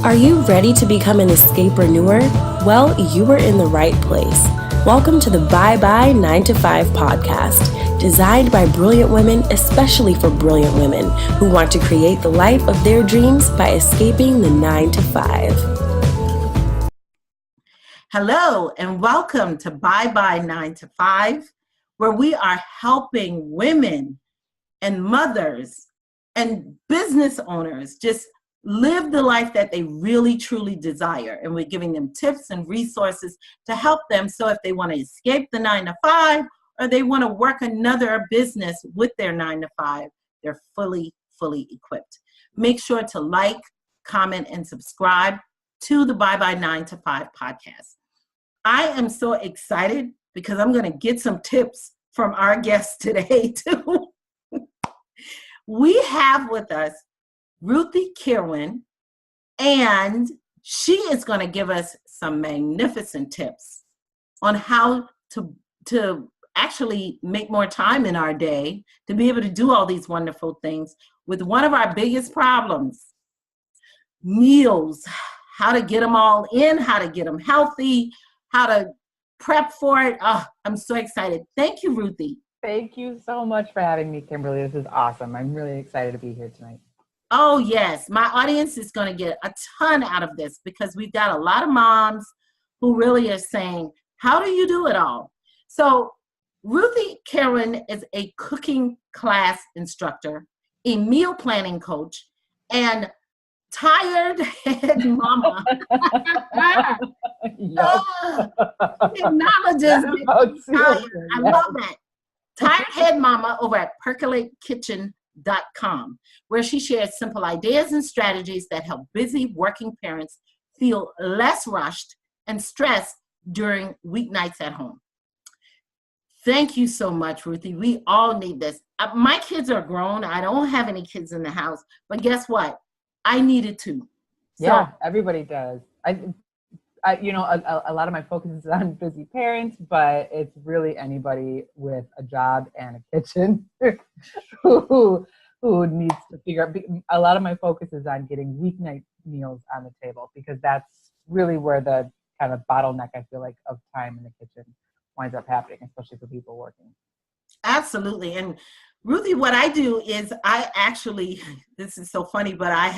Are you ready to become an escapreneur? Well, you were in the right place. Welcome to the Bye Bye 9 to 5 podcast, designed by brilliant women, especially for brilliant women who want to create the life of their dreams by escaping the 9 to 5. Hello, and welcome to Bye Bye 9 to 5, where we are helping women and mothers and business owners just live the life that they really truly desire. And we're giving them tips and resources to help them. So if they want to escape the 9 to 5 or they want to work another business with their 9 to 5, they're fully equipped. Make sure to like, comment, and subscribe to the Bye Bye 9 to 5 podcast. I am so excited because I'm going to get some tips from our guests today too. We have with us Ruthy Kirwan, and she is going to give us some magnificent tips on how to actually make more time in our day to be able to do all these wonderful things with one of our biggest problems, meals, how to get them all in, how to get them healthy, how to prep for it. Oh, I'm so excited. Thank you, Ruthy. Thank you so much for having me, Kimberly. This is awesome. I'm really excited to be here tonight. Oh, yes. My audience is going to get a ton out of this because we've got a lot of moms who really are saying, how do you do it all? So Ruthy Kirwan is a cooking class instructor, a meal planning coach, and tired head mama. Acknowledges me. I love that. Tired head mama over at percolatekitchen.com, where she shares simple ideas and strategies that help busy working parents feel less rushed and stressed during weeknights at home. Thank you so much, Ruthy. We all need this. My kids are grown. I don't have any kids in the house, but guess what? I needed to. Yeah, everybody does. A lot of my focus is on busy parents, but it's really anybody with a job and a kitchen who needs to figure out. A lot of my focus is on getting weeknight meals on the table because that's really where the kind of bottleneck, I feel like, of time in the kitchen winds up happening, especially for people working. Absolutely. And Ruthy, what I do is this is so funny, but I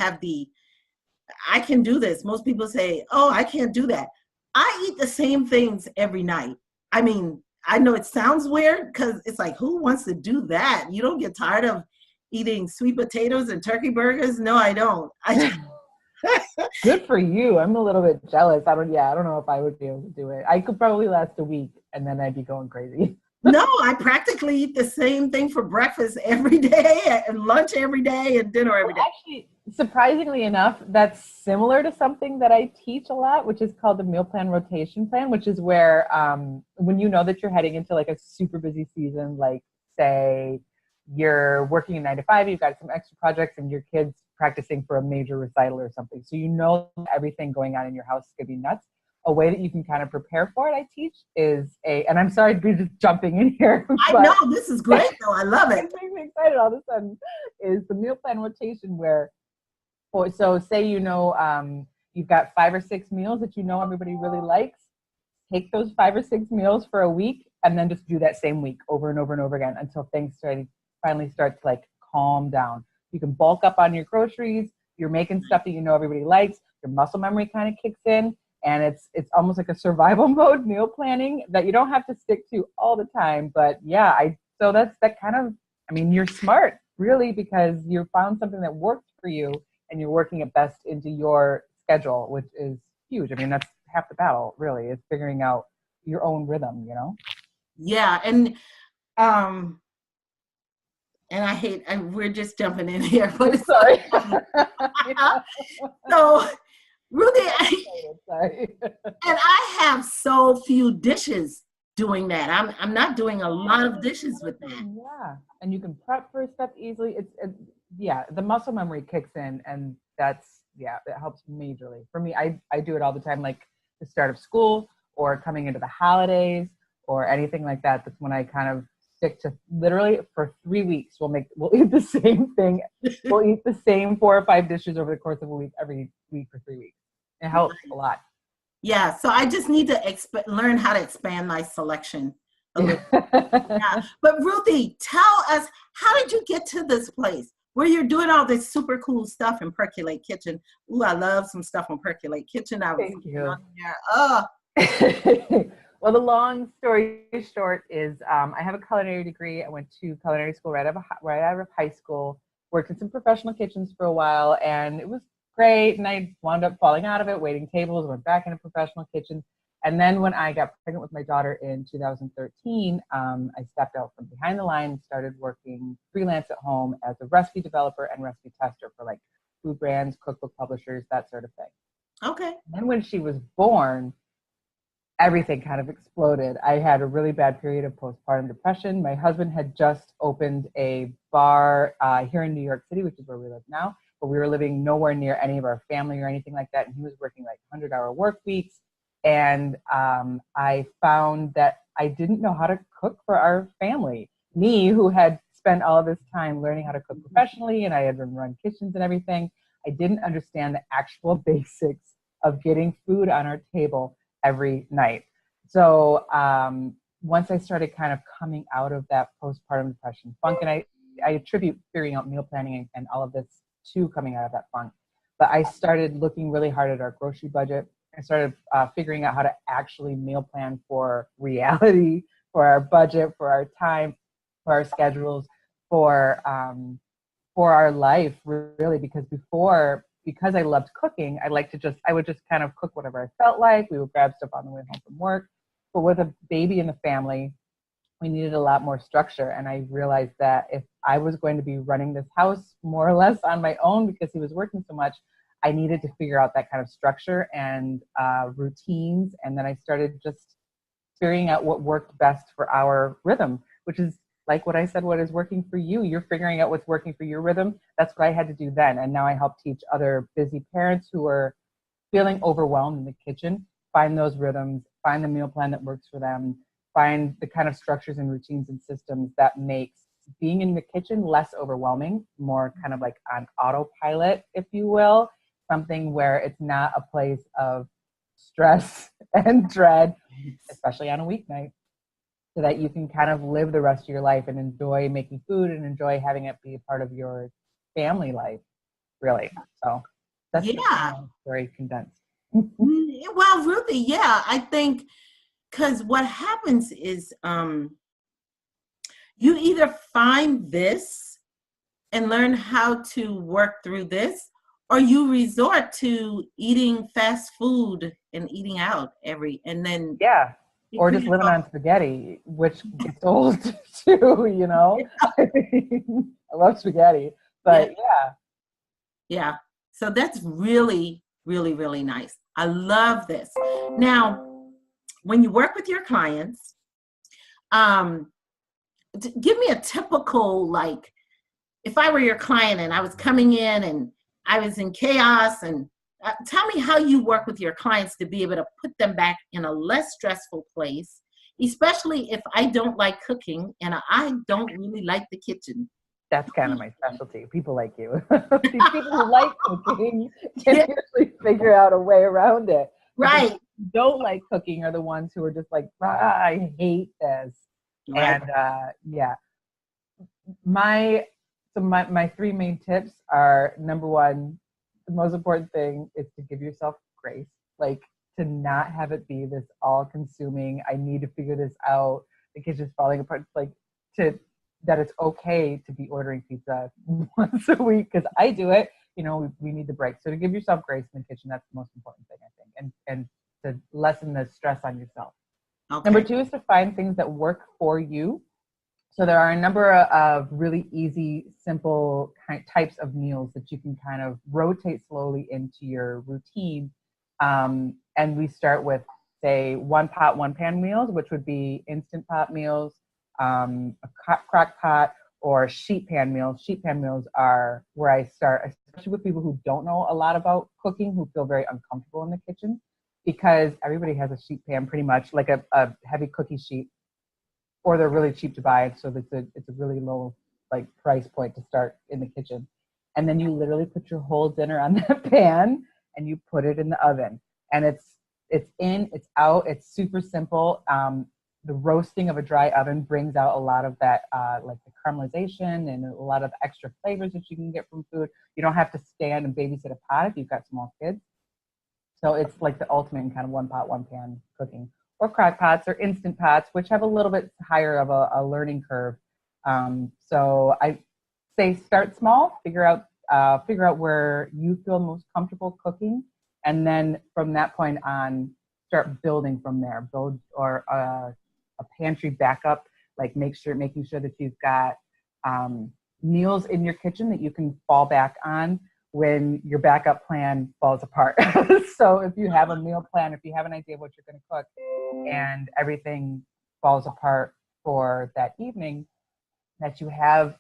can do this. Most people say, oh, I can't do that. I eat the same things every night. I mean, I know it sounds weird because it's like, who wants to do that? You don't get tired of eating sweet potatoes and turkey burgers? No, I don't. Good for you. I'm a little bit jealous. I don't know if I would be able to do it. I could probably last a week and then I'd be going crazy. No, I practically eat the same thing for breakfast every day and lunch every day and dinner every day. Actually, surprisingly enough, that's similar to something that I teach a lot, which is called the meal plan rotation plan, which is where when you know that you're heading into like a super busy season, like say you're working a 9 to 5, you've got some extra projects and your kid's practicing for a major recital or something. So you know everything going on in your house is going to be nuts. A way that you can kind of prepare for it, I teach, is and I'm sorry to be just jumping in here. I know, this is great though. I love it. It makes me excited all of a sudden, is the meal plan rotation where, so say you've got 5 or 6 meals that you know everybody really likes. Take those 5 or 6 meals for a week and then just do that same week over and over and over again until things finally start to like calm down. You can bulk up on your groceries. You're making stuff that you know everybody likes. Your muscle memory kind of kicks in. And it's almost like a survival mode meal planning that you don't have to stick to all the time. But yeah, so that's that kind of, I mean, you're smart really because you found something that worked for you and you're working it best into your schedule, which is huge. I mean, that's half the battle really, is figuring out your own rhythm, you know? Yeah. And we're just jumping in here, but it's sorry. So Ruthy, and I have so few dishes doing that. I'm not doing a lot of dishes with that. Yeah, and you can prep for stuff easily. The muscle memory kicks in, and it helps majorly. For me, I do it all the time, like the start of school or coming into the holidays or anything like that. That's when I kind of stick to literally for 3 weeks. We'll eat the same thing. We'll eat the same 4 or 5 dishes over the course of a week, every week for 3 weeks. It helps a lot. Yeah, so I just need to learn how to expand my selection a little. Yeah. But Ruthy, tell us, how did you get to this place where you're doing all this super cool stuff in Percolate Kitchen? Ooh, I love some stuff on Percolate Kitchen. I was Thank you. on there. Oh. Well, the long story short is I have a culinary degree. I went to culinary school right out of high school, worked in some professional kitchens for a while, and it was great. And I wound up falling out of it, waiting tables, went back into professional kitchens. And then when I got pregnant with my daughter in 2013, I stepped out from behind the line and started working freelance at home as a recipe developer and recipe tester for like food brands, cookbook publishers, that sort of thing. Okay. And then when she was born, everything kind of exploded. I had a really bad period of postpartum depression. My husband had just opened a bar here in New York City, which is where we live now, but we were living nowhere near any of our family or anything like that. And he was working like 100-hour work weeks. And I found that I didn't know how to cook for our family. Me, who had spent all of this time learning how to cook professionally, and I had run kitchens and everything, I didn't understand the actual basics of getting food on our table every night. So once I started kind of coming out of that postpartum depression funk, and I attribute figuring out meal planning and all of this to coming out of that funk, but I started looking really hard at our grocery budget. I started figuring out how to actually meal plan for reality, for our budget, for our time, for our schedules, for our life, really, because I loved cooking, I would just kind of cook whatever I felt like. We would grab stuff on the way home from work. But with a baby in the family, we needed a lot more structure. And I realized that if I was going to be running this house more or less on my own because he was working so much, I needed to figure out that kind of structure and routines. And then I started just figuring out what worked best for our rhythm, which is like what I said, what is working for you. You're figuring out what's working for your rhythm. That's what I had to do then. And now I help teach other busy parents who are feeling overwhelmed in the kitchen, find those rhythms, find the meal plan that works for them, find the kind of structures and routines and systems that makes being in the kitchen less overwhelming, more kind of like on autopilot, if you will, something where it's not a place of stress and dread, especially on a weeknight, so that you can kind of live the rest of your life and enjoy making food and enjoy having it be a part of your family life, really. So that's very condensed. Well, Ruthy, yeah, I think because what happens is you either find this and learn how to work through this, or you resort to eating fast food and eating out and then or just living on spaghetti, which gets old too, you know. I love spaghetti, but yeah. So that's really, really, really nice. I love this. Now, when you work with your clients, give me a typical, like, if I were your client and I was coming in and I was in chaos, and tell me how you work with your clients to be able to put them back in a less stressful place, especially if I don't like cooking and I don't really like the kitchen. That's kind of my specialty. People like you. People who like cooking can usually figure out a way around it. Right. People who don't like cooking are the ones who are just like, I hate this. Right. And my three main tips are, number one, the most important thing is to give yourself grace, like to not have it be this all-consuming, I need to figure this out, the kitchen's falling apart, like that it's okay to be ordering pizza once a week, because I do it, you know, we need the break. So to give yourself grace in the kitchen, that's the most important thing, I think, and to lessen the stress on yourself. Okay. Number two is to find things that work for you. So there are a number of really easy, simple types of meals that you can kind of rotate slowly into your routine. And we start with, say, one pot, one pan meals, which would be instant pot meals, a crock pot, or sheet pan meals. Sheet pan meals are where I start, especially with people who don't know a lot about cooking, who feel very uncomfortable in the kitchen, because everybody has a sheet pan, pretty much, like a heavy cookie sheet, or they're really cheap to buy, so it's a really low price point to start in the kitchen. And then you literally put your whole dinner on that pan, and you put it in the oven. And it's in, it's out, it's super simple. The roasting of a dry oven brings out a lot of that, like the caramelization and a lot of extra flavors that you can get from food. You don't have to stand and babysit a pot if you've got small kids. So it's like the ultimate in kind of one pot, one pan cooking. Or crock pots or instant pots, which have a little bit higher of a learning curve. So I say start small, figure out where you feel most comfortable cooking, and then from that point on, start building from there. Build or a pantry backup, like making sure that you've got meals in your kitchen that you can fall back on when your backup plan falls apart. So if you have a meal plan, if you have an idea of what you're going to cook and everything falls apart for that evening, that you have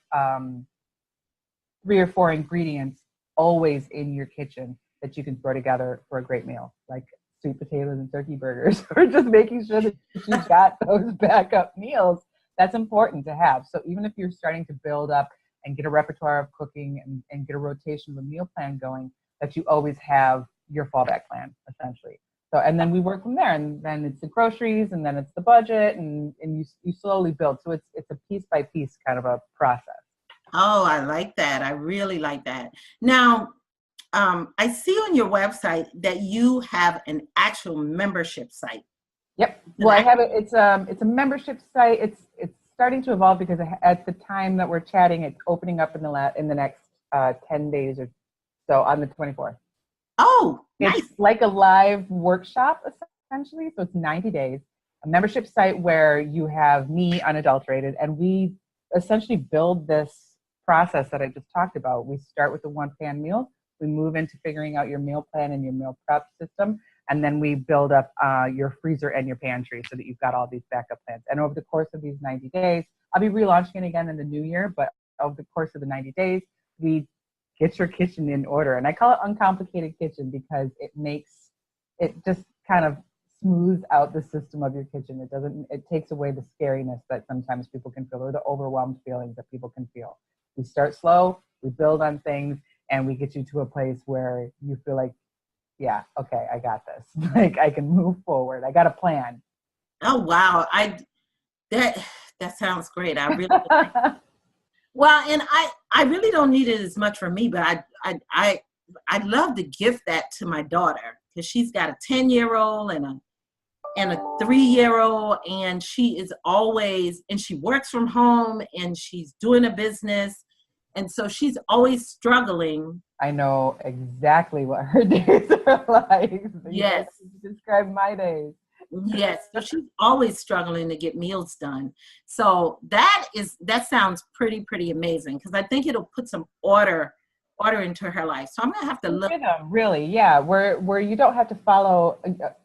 3 or 4 ingredients always in your kitchen that you can throw together for a great meal, like sweet potatoes and turkey burgers, or just making sure that you've got those backup meals. That's important to have. So even if you're starting to build up and get a repertoire of cooking and get a rotation of a meal plan going, that you always have your fallback plan, essentially. So, and then we work from there, and then it's the groceries, and then it's the budget, and you slowly build. So it's a piece by piece kind of a process. Oh, I like that. I really like that. Now, I see on your website that you have an actual membership site. Yep. Well, I have it. It's a membership site. It's starting to evolve because at the time that we're chatting, it's opening up in the next 10 days or so on the 24th. Oh, nice. It's like a live workshop essentially. So it's 90 days, a membership site where you have me unadulterated, and we essentially build this process that I just talked about. We start with the one pan meal. We move into figuring out your meal plan and your meal prep system. And then we build up your freezer and your pantry so that you've got all these backup plans. And over the course of these 90 days, I'll be relaunching it again in the new year, but over the course of the 90 days, we get your kitchen in order. And I call it uncomplicated kitchen because it just kind of smooths out the system of your kitchen. It takes away the scariness that sometimes people can feel, or the overwhelmed feelings that people can feel. We start slow, we build on things, and we get you to a place where you feel like, yeah, okay, I got this. Like I can move forward. I got a plan. Oh wow, that sounds great. I really like it. Well, and I really don't need it as much for me, but I'd love to gift that to my daughter because she's got a 10-year-old and a 3-year-old, and she is always, and she works from home and she's doing a business. And so she's always struggling. I know exactly what her days are like. Yes. You describe my days. Yes. So she's always struggling to get meals done. So that sounds pretty amazing because I think it'll put some order into her life. So I'm going to have to look. Really, yeah. Where you don't have to follow.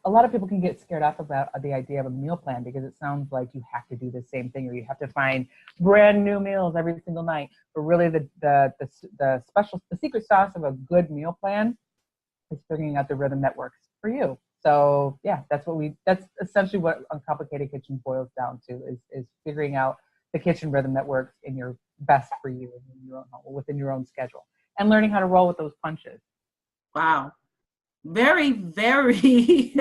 A lot of people can get scared off about the idea of a meal plan because it sounds like you have to do the same thing or you have to find brand new meals every single night. But really, the secret sauce of a good meal plan is figuring out the rhythm that works for you. So yeah, that's essentially what Uncomplicated Kitchen boils down to is figuring out the kitchen rhythm that works in your best for you in your own home, within your own schedule. And learning how to roll with those punches. Wow. Very, very,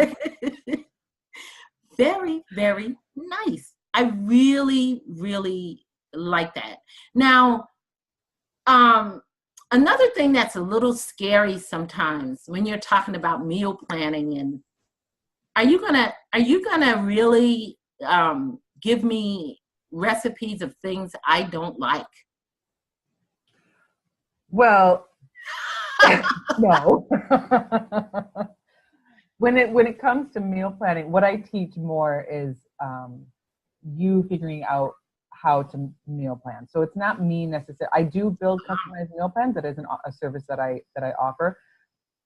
very, very nice. I really, really like that. Now, another thing that's a little scary sometimes when you're talking about meal planning, and are you gonna really give me recipes of things I don't like? Well, no. When it comes to meal planning, what I teach more is you figuring out how to meal plan. So it's not me necessarily. I do build customized meal plans. That is a service that I offer,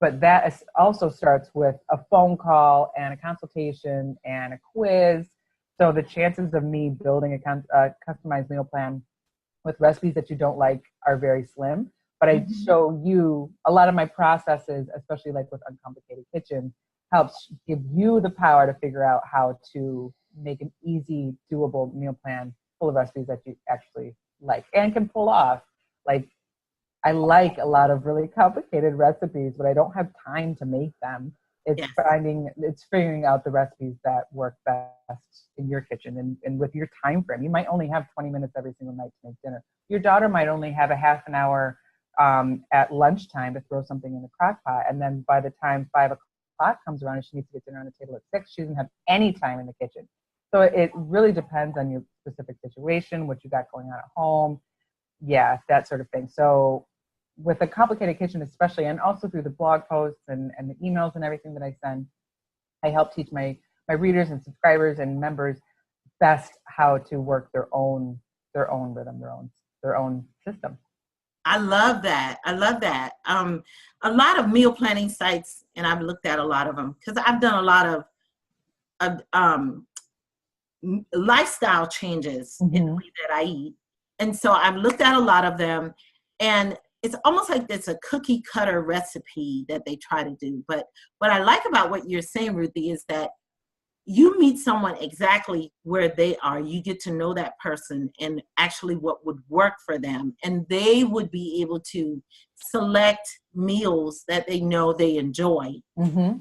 but that also starts with a phone call and a consultation and a quiz. So the chances of me building a customized meal plan with recipes that you don't like are very slim. But I show you a lot of my processes, especially like with Uncomplicated Kitchen, helps give you the power to figure out how to make an easy, doable meal plan full of recipes that you actually like and can pull off. Like I like a lot of really complicated recipes, but I don't have time to make them. Yes. It's figuring out the recipes that work best in your kitchen and with your time frame. You might only have 20 minutes every single night to make dinner. Your daughter might only have a half an hour at lunchtime to throw something in the crock pot. And then by the time 5 o'clock comes around and she needs to get dinner on the table at 6, she doesn't have any time in the kitchen. So it really depends on your specific situation, what you got going on at home. Yeah, that sort of thing. So with a complicated kitchen especially, and also through the blog posts and the emails and everything that I send, I help teach my readers and subscribers and members best how to work their own rhythm, their own system. I love that. I love that. A lot of meal planning sites, and I've looked at a lot of them because I've done a lot of lifestyle changes in the way that I eat. And so I've looked at a lot of them, and it's almost like it's a cookie cutter recipe that they try to do. But what I like about what you're saying, Ruthy, is that you meet someone exactly where they are. You get to know that person and actually what would work for them. And they would be able to select meals that they know they enjoy. Mm-hmm.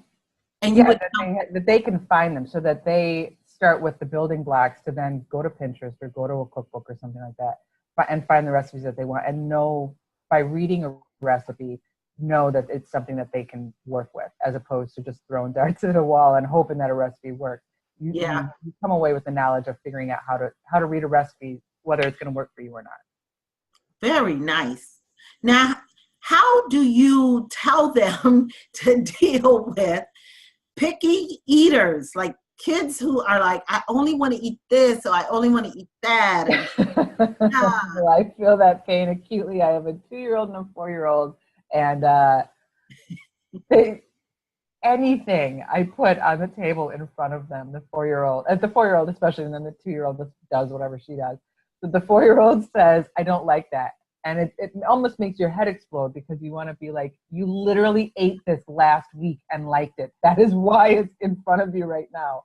And you would that they can find them, so that they start with the building blocks to then go to Pinterest or go to a cookbook or something like that and find the recipes that they want, and know by reading a recipe, know that it's something that they can work with, as opposed to just throwing darts at a wall and hoping that a recipe works. You come away with the knowledge of figuring out how to read a recipe, whether it's going to work for you or not. Very nice. Now, how do you tell them to deal with picky eaters, like kids who are like, I only want to eat this, or I only want to eat that? Well, I feel that pain acutely. I have a 2-year-old and a 4-year-old, and anything I put on the table in front of them, the 4-year-old especially, and then the 2-year-old just does whatever she does. But the 4-year-old says, I don't like that. And it almost makes your head explode, because you want to be like, you literally ate this last week and liked it. That is why it's in front of you right now.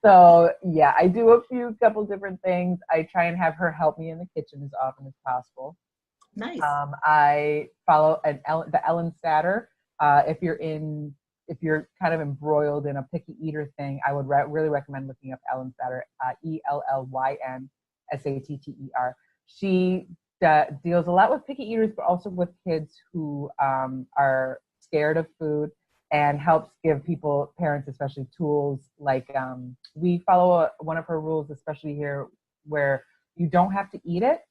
So yeah, I do a couple different things. I try and have her help me in the kitchen as often as possible. Nice. I follow the Ellen Satter. If you're kind of embroiled in a picky eater thing, I would really recommend looking up Ellen Satter, ELLYN SATTER. She deals a lot with picky eaters, but also with kids who are scared of food, and helps give parents especially, tools like we follow one of her rules, especially here, where you don't have to eat it,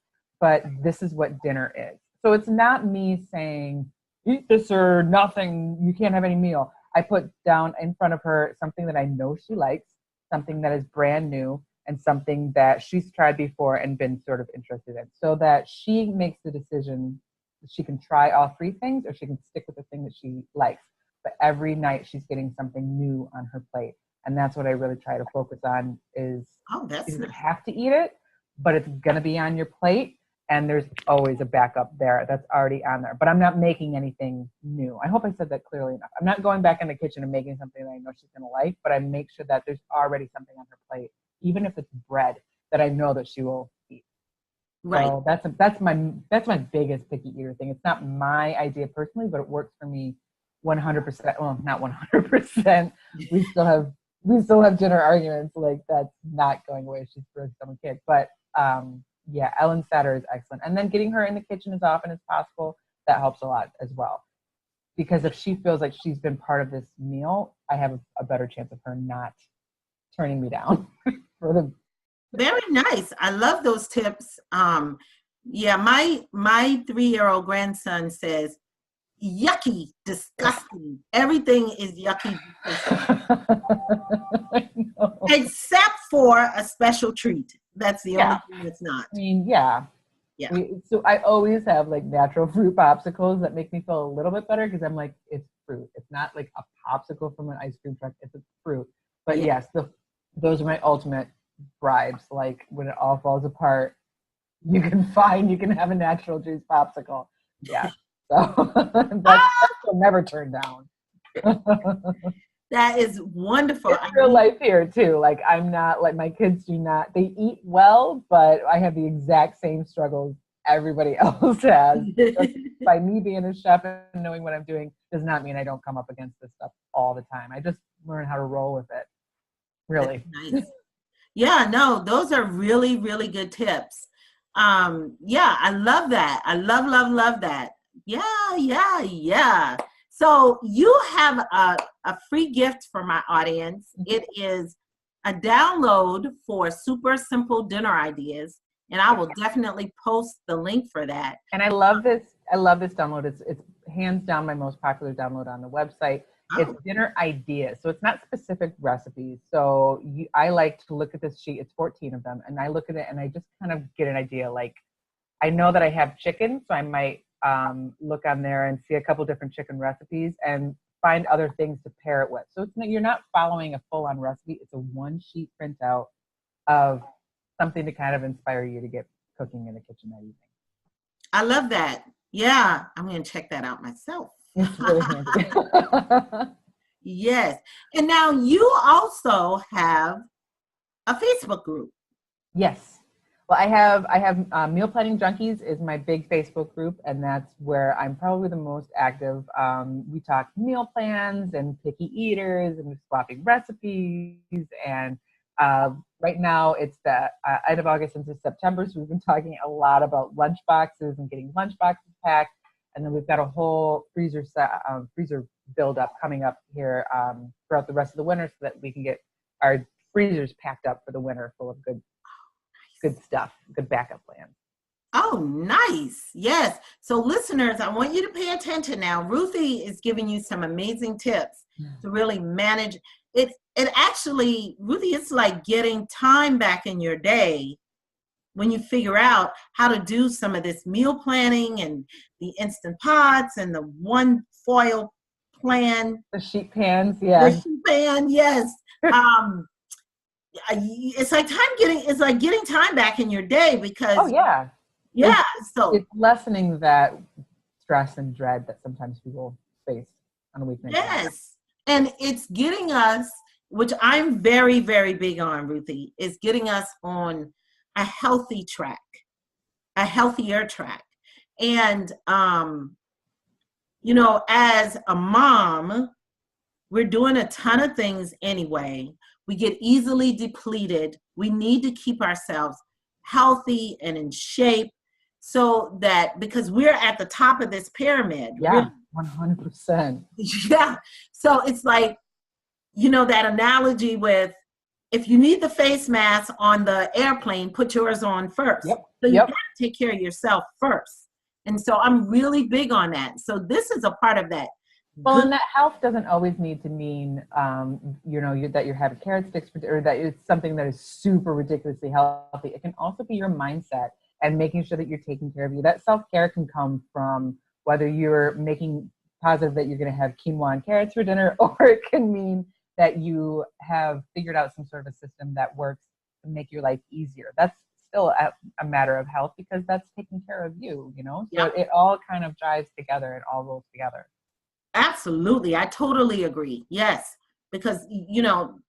but this is what dinner is. So it's not me saying, eat this or nothing, you can't have any meal. I put down in front of her something that I know she likes, something that is brand new, and something that she's tried before and been sort of interested in, so that she makes the decision. She can try all 3 things, or she can stick with the thing that she likes. But every night she's getting something new on her plate. And that's what I really try to focus on is, you don't have to eat it, but it's going to be on your plate. And there's always a backup there that's already on there. But I'm not making anything new. I hope I said that clearly enough. I'm not going back in the kitchen and making something that I know she's going to like, but I make sure that there's already something on her plate, even if it's bread, that I know that she will eat. Right. So that's my biggest picky eater thing. It's not my idea personally, but it works for me 100%. Well, not 100%. We still have dinner arguments. Like, that's not going away. She's for some kid. But yeah, Ellen Satter is excellent. And then getting her in the kitchen as often as possible, that helps a lot as well. Because if she feels like she's been part of this meal, I have a better chance of her not turning me down. Very nice. I love those tips. Yeah, my 3-year-old grandson says, yucky, disgusting. Everything is yucky, except for a special treat. That's the only thing that's not. I mean, yeah. So I always have like natural fruit popsicles that make me feel a little bit better, because I'm like, it's fruit. It's not like a popsicle from an ice cream truck. It's a fruit. But yes, those are my ultimate bribes. Like, when it all falls apart, you can have a natural juice popsicle. Yeah. So that will never turn down. That is wonderful. It's real life here too. Like, I'm not like, my kids do not, they eat well, but I have the exact same struggles everybody else has. Just by me being a chef and knowing what I'm doing does not mean I don't come up against this stuff all the time. I just learn how to roll with it. Really. That's nice. Yeah, no, those are really, really good tips. Yeah, I love that. I love that. Yeah. So you have a free gift for my audience. It is a download for super simple dinner ideas. And I will definitely post the link for that. And I love this download. It's hands down my most popular download on the website. It's dinner ideas. So it's not specific recipes. So I like to look at this sheet. It's 14 of them. And I look at it and I just kind of get an idea. Like, I know that I have chicken, so I might look on there and see a couple different chicken recipes and find other things to pair it with. So you're not following a full-on recipe. It's a one-sheet printout of something to kind of inspire you to get cooking in the kitchen that evening. I love that. Yeah, I'm going to check that out myself. It's really handy. Yes. And now you also have a Facebook group. Yes. Well, I have Meal Planning Junkies is my big Facebook group, and that's where I'm probably the most active. We talk meal plans and picky eaters and swapping recipes. And right now it's the end of August into September, so we've been talking a lot about lunch boxes and getting lunch boxes packed. And then we've got a whole freezer build up coming up here throughout the rest of the winter, so that we can get our freezers packed up for the winter, full of good stuff, good backup plans. Oh, nice. Yes. So listeners, I want you to pay attention now. Ruthy is giving you some amazing tips to really manage it. It actually, Ruthy, it's like getting time back in your day when you figure out how to do some of this meal planning and the Instant Pots and the one foil plan. The sheet pans, yeah. The sheet pan, yes. It's like getting time back in your day because so it's lessening that stress and dread that sometimes people face on a weeknight. Yes, and it's getting us, which I'm very, very big on, Ruthy, is getting us on a healthy track, a healthier track. And as a mom, we're doing a ton of things anyway. We get easily depleted. We need to keep ourselves healthy and in shape, so that, because we're at the top of this pyramid. Yeah, 100%. Yeah. So it's like, that analogy with, if you need the face mask on the airplane, put yours on first. Yep. So you gotta take care of yourself first. And so I'm really big on that. So this is a part of that. Well, and that health doesn't always need to mean, that you're having carrot sticks, or that it's something that is super ridiculously healthy. It can also be your mindset and making sure that you're taking care of you. That self-care can come from whether you're making positive that you're going to have quinoa and carrots for dinner, or it can mean that you have figured out some sort of a system that works to make your life easier. That's still a matter of health, because that's taking care of you, So it all kind of jives together and all rolls together. Absolutely. I totally agree. Yes. Because,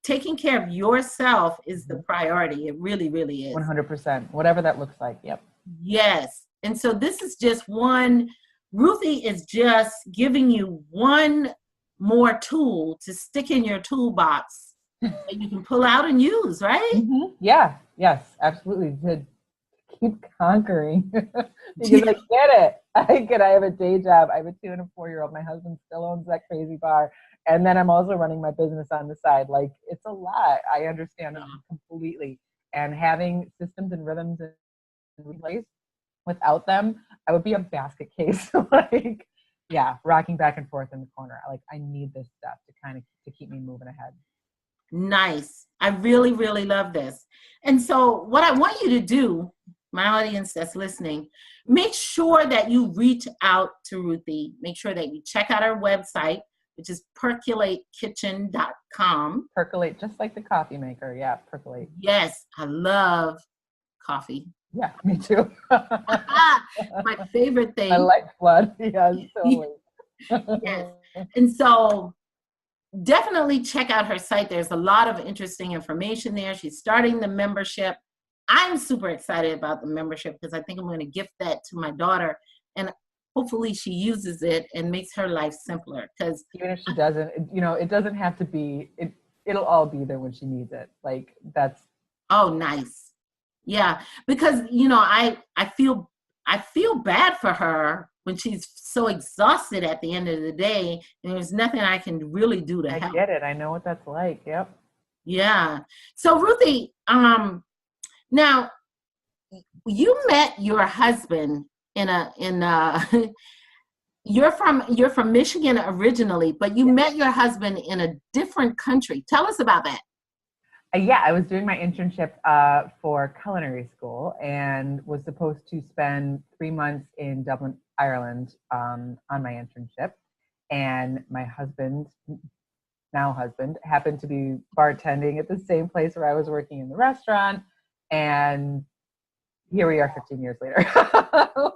taking care of yourself is the priority. It really, really is. 100%. Whatever that looks like. Yep. Yes. And so this is just Ruthy is just giving you one more tool to stick in your toolbox that you can pull out and use, right? Mm-hmm. Yeah. Yes, absolutely. To keep conquering. Because I get it. I have a day job. I have a 2 and a 4-year-old. My husband still owns that crazy bar. And then I'm also running my business on the side. Like, it's a lot. I understand completely. And having systems and rhythms in place, without them, I would be a basket case. Rocking back and forth in the corner. I need this stuff to keep me moving ahead. Nice. I really, really love this. And so what I want you to do, my audience that's listening, make sure that you reach out to Ruthy. Make sure that you check out our website, which is percolatekitchen.com. Percolate, just like the coffee maker. Yeah, percolate. Yes, I love coffee. Yeah, me too. My favorite thing. My lifeblood. Yeah, totally. Yes. And so definitely check out her site. There's a lot of interesting information there. She's starting the membership I'm super excited about the membership because I think I'm going to gift that to my daughter, and hopefully she uses it and makes her life simpler. Because even if she doesn't, it doesn't have to be. It'll all be there when she needs it. Like that's. oh, nice, yeah. Because I feel bad for her when she's so exhausted at the end of the day, and there's nothing I can really do to I help. get it. I know what that's like. Yep. Yeah. So Ruthy, now you met your husband in you're from Michigan originally, but you met your husband in a different country. Tell us about that. Yeah, I was doing my internship for culinary school and was supposed to spend 3 months in Dublin, Ireland on my internship. And my husband, now husband, happened to be bartending at the same place where I was working in the restaurant. And here we are 15 years later.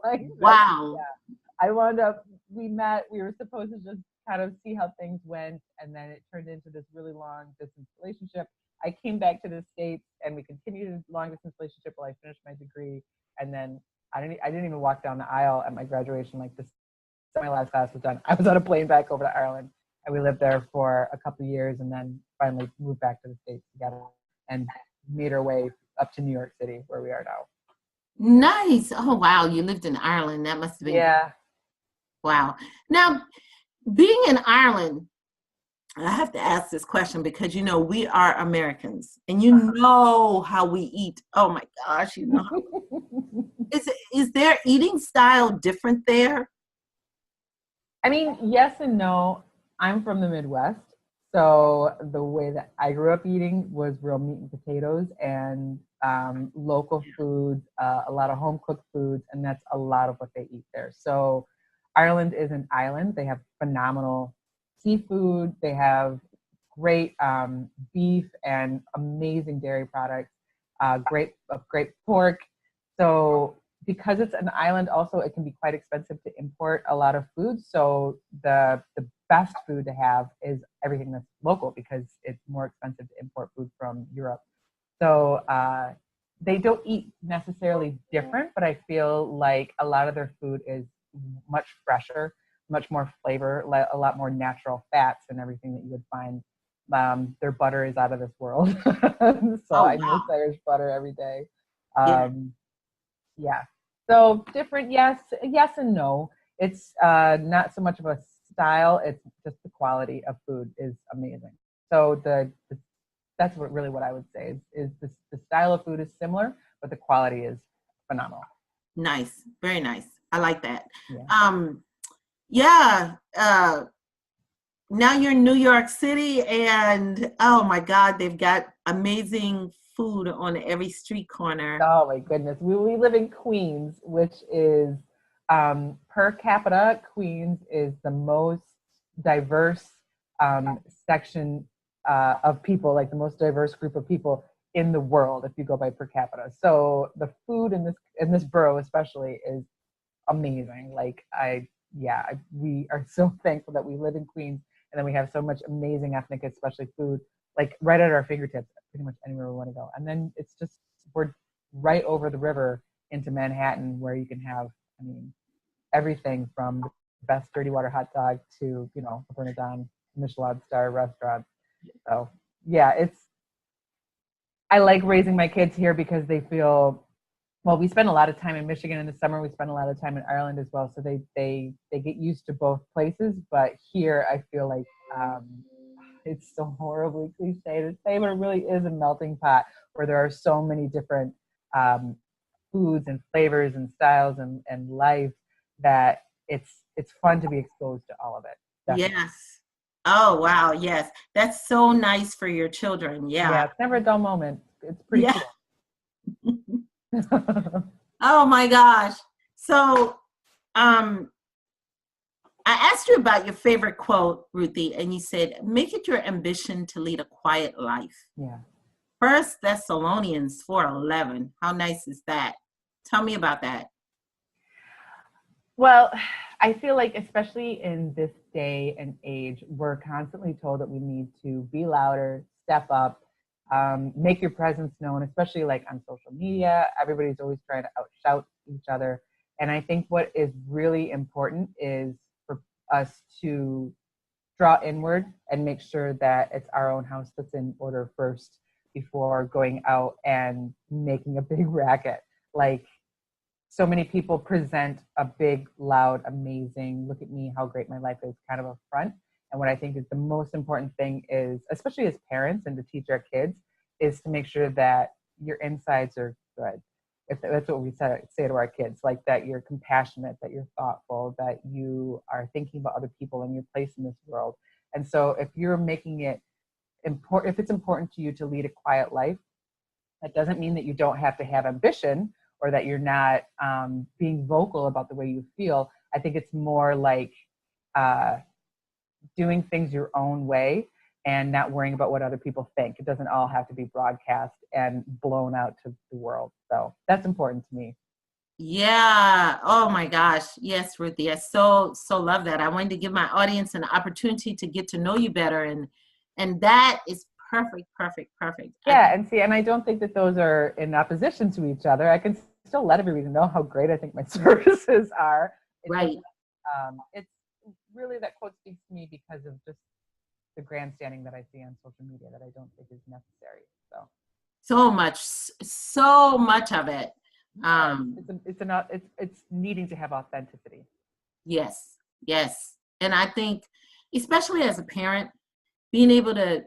Like, Wow. yeah. I wound up, we met, we were supposed to just kind of see how things went. And then it turned into this really long distance relationship. I came back to the States and we continued a long distance relationship while I finished my degree. And then I didn't even walk down the aisle at my graduation. Like this, my last class was done. I was on a plane back over to Ireland and we lived there for a couple of years and then finally moved back to the States together and made our way up to New York City where we are now. Nice. Oh, wow. You lived in Ireland. That must have been. Yeah. Wow. Now, being in Ireland, I have to ask this question because, we are Americans and you know how we eat. Oh my gosh, Is their eating style different there? I mean, yes and no. I'm from the Midwest. So the way that I grew up eating was real meat and potatoes and local foods, a lot of home cooked foods, and that's a lot of what they eat there. So Ireland is an island. They have phenomenal seafood. They have great beef and amazing dairy products, great pork. So because it's an island, also it can be quite expensive to import a lot of food. So the best food to have is everything that's local because it's more expensive to import food from Europe. So they don't eat necessarily different, but I feel like a lot of their food is much fresher, much more flavor, a lot more natural fats and everything that you would find. Their butter is out of this world. So I miss Irish butter every day. Yeah. So different, yes and no. It's not so much of a style, it's just the quality of food is amazing. So that's what I would say is the style of food is similar, but the quality is phenomenal. Nice. Very nice. I like that. Yeah. Now you're in New York City and oh my God, they've got amazing food on every street corner. Oh my goodness. We live in Queens, which is per capita, Queens is the most diverse section of people, like the most diverse group of people in the world if you go by per capita. So the food in this borough especially is amazing. Like we are so thankful that we live in Queens and then we have so much amazing ethnic, especially food, like right at our fingertips, pretty much anywhere we want to go. And then it's just, we're right over the river into Manhattan where you can have, everything from the best dirty water hot dog to, a Bernardin Michelin star restaurant. So yeah, I like raising my kids here because they feel, well, we spend a lot of time in Michigan in the summer. We spend a lot of time in Ireland as well. So they get used to both places. But here I feel like it's so horribly cliche to say, but it really is a melting pot where there are so many different foods and flavors and styles and life that it's fun to be exposed to all of it. Definitely. Yes. Oh, wow. Yes. That's so nice for your children. Yeah. Yeah. It's never a dull moment. It's pretty cool. Oh my gosh. So, I asked you about your favorite quote, Ruthy, and you said, make it your ambition to lead a quiet life. Yeah. 1 Thessalonians 4:11. How nice is that? Tell me about that. Well, I feel like, especially in this day and age, we're constantly told that we need to be louder, step up, Make your presence known, especially like on social media. Everybody's always trying to outshout each other. And I think what is really important is for us to draw inward and make sure that it's our own house that's in order first before going out and making a big racket. Like, so many people present a big, loud, amazing, look at me, how great my life is kind of a front. And what I think is the most important thing is, especially as parents and to teach our kids, is to make sure that your insides are good. If that's what we say to our kids, like that you're compassionate, that you're thoughtful, that you are thinking about other people and your place in this world. And so if you're making it important, if it's important to you to lead a quiet life, that doesn't mean that you don't have to have ambition or that you're not being vocal about the way you feel. I think it's more like doing things your own way and not worrying about what other people think. It doesn't all have to be broadcast and blown out to the world. So that's important to me. Yeah. Oh my gosh. Yes, Ruthy. I so love that. I wanted to give my audience an opportunity to get to know you better. And that is perfect. Yeah. And I don't think that those are in opposition to each other. I can still let everybody know how great I think my services are. Right. It's really, that quote speaks to me because of just the grandstanding that I see on social media that I don't think is necessary. So much of it. It's needing to have authenticity. Yes. And I think, especially as a parent, being able to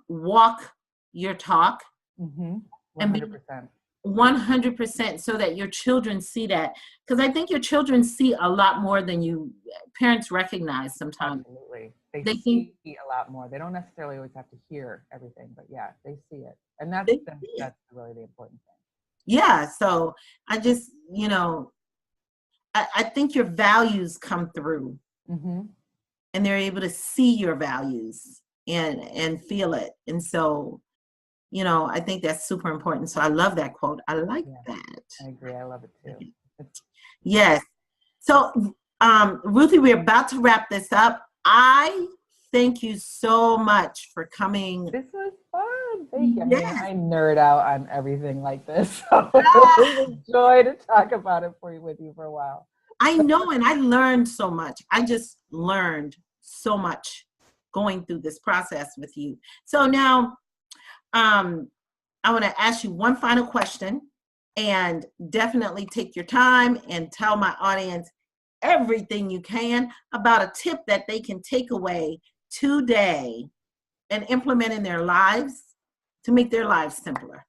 walk your talk 100%. and 100% so that your children see that. Because I think your children see a lot more than you parents recognize sometimes. Absolutely. They see a lot more. They don't necessarily always have to hear everything, but yeah, they see it. And that's really the important thing. Yeah. So I just, I think your values come through and they're able to see your values and feel it. And so, I think that's super important. So I love that quote. I like that. I agree. I love it too. Yes. So, Ruthy, we're about to wrap this up. I thank you so much for coming. This was fun. Thank you. Yes. I nerd out on everything like this. So it was a joy to talk about it with you for a while. I know, and I learned so much. I just learned so much going through this process with you. So now, I want to ask you one final question, and definitely take your time and tell my audience everything you can about a tip that they can take away today and implement in their lives to make their lives simpler.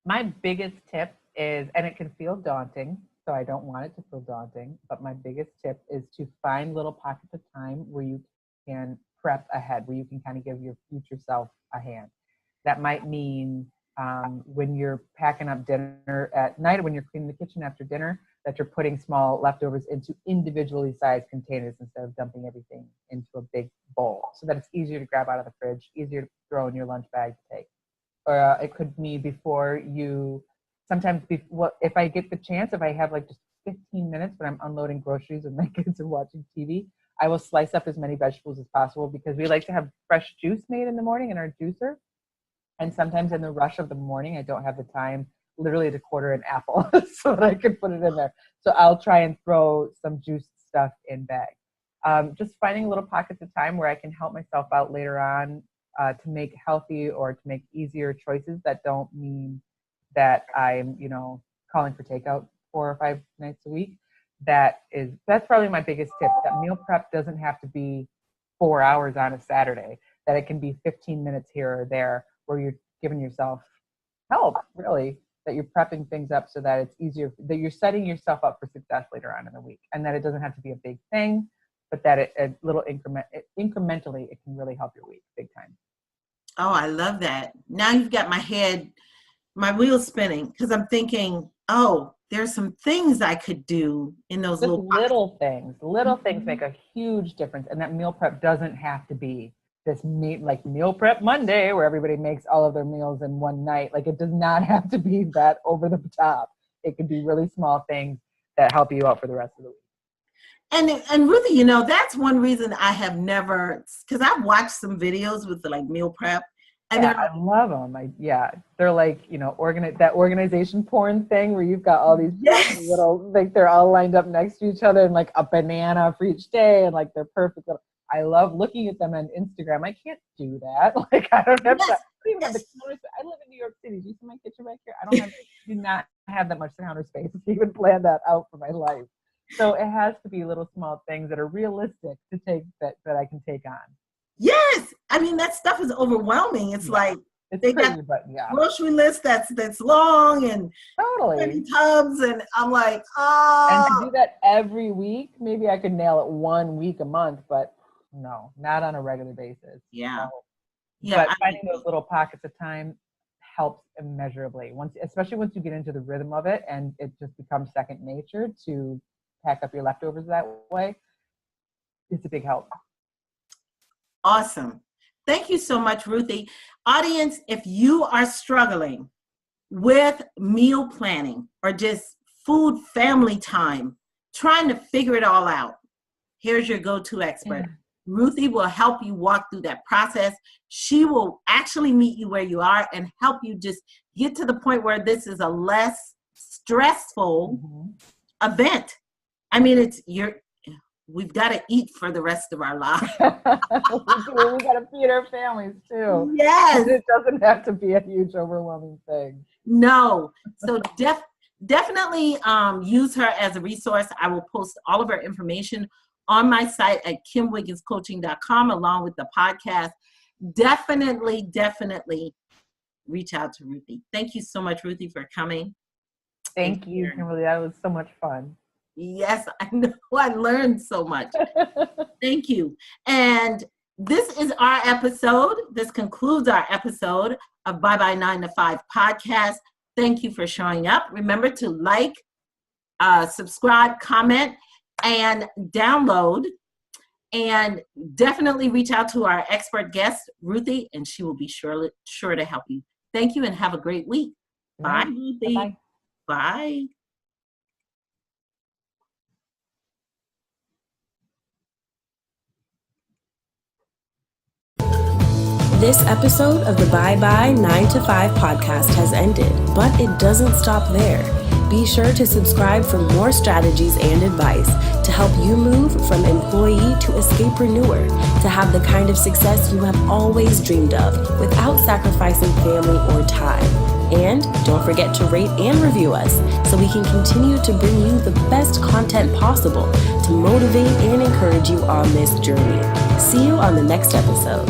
My biggest tip is, and it can feel daunting, so I don't want it to feel daunting, but my biggest tip is to find little pockets of time where you can prep ahead, where you can kind of give your future self a hand. That might mean when you're packing up dinner at night, or when you're cleaning the kitchen after dinner, that you're putting small leftovers into individually sized containers instead of dumping everything into a big bowl, so that it's easier to grab out of the fridge, easier to throw in your lunch bag to take. Or it could mean if I get the chance, if I have like just 15 minutes when I'm unloading groceries and my kids are watching TV, I will slice up as many vegetables as possible, because we like to have fresh juice made in the morning in our juicer. And sometimes in the rush of the morning, I don't have the time literally to quarter an apple so that I can put it in there. So I'll try and throw some juiced stuff in bags. Just finding little pockets of time where I can help myself out later on to make healthy or to make easier choices that don't mean that I'm, calling for takeout 4 or 5 nights a week. That's probably my biggest tip. That meal prep doesn't have to be 4 hours on a Saturday, that it can be 15 minutes here or there where you're giving yourself help, really, that you're prepping things up so that it's easier, that you're setting yourself up for success later on in the week, and that it doesn't have to be a big thing, but that incrementally, it can really help your week big time. Oh, I love that. Now you've got my wheels spinning, because I'm thinking, oh, there's some things I could do in those little things. Little things make a huge difference. And that meal prep doesn't have to be this meal prep Monday where everybody makes all of their meals in one night. Like, it does not have to be that over the top. It could be really small things that help you out for the rest of the week. And Ruthy, that's one reason I have never, because I've watched some videos with the meal prep, And Yeah, I love them. They're like, that organization porn thing where you've got all these yes, little, like they're all lined up next to each other and like a banana for each day and like they're perfect. I love looking at them on Instagram. I can't do that. Like I don't have to. I don't even have the counter space. I live in New York City. Do you see my kitchen back here? Do not have that much counter space to even plan that out for my life. So it has to be little small things that are realistic to take that I can take on. Yes. I mean, that stuff is overwhelming. It's like they got grocery list that's long and many tubs, and I'm like, oh. And to do that every week, maybe I could nail it 1 week a month, but no, not on a regular basis. Yeah. So, but finding those little pockets of time helps immeasurably. Especially once you get into the rhythm of it, and it just becomes second nature to pack up your leftovers that way. It's a big help. Awesome. Thank you so much, Ruthy. Audience, if you are struggling with meal planning or just food family time, trying to figure it all out, here's your go-to expert. Ruthy will help you walk through that process. She will actually meet you where you are and help you just get to the point where this is a less stressful event. I mean, we've got to eat for the rest of our lives. We got to feed our families too. Yes. It doesn't have to be a huge, overwhelming thing. No. So definitely use her as a resource. I will post all of her information on my site at kimwigginscoaching.com along with the podcast. Definitely reach out to Ruthy. Thank you so much, Ruthy, for coming. Thank you, Kimberly. That was so much fun. Yes, I know. I learned so much. Thank you. And this is our episode. This concludes our episode of Bye Bye 9 to 5 podcast. Thank you for showing up. Remember to like, subscribe, comment, and download. And definitely reach out to our expert guest, Ruthy, and she will be sure to help you. Thank you and have a great week. Bye, Ruthy. Bye. Bye. This episode of the Bye Bye 9 to 5 podcast has ended, but it doesn't stop there. Be sure to subscribe for more strategies and advice to help you move from employee to escapreneur, to have the kind of success you have always dreamed of without sacrificing family or time. And don't forget to rate and review us so we can continue to bring you the best content possible to motivate and encourage you on this journey. See you on the next episode.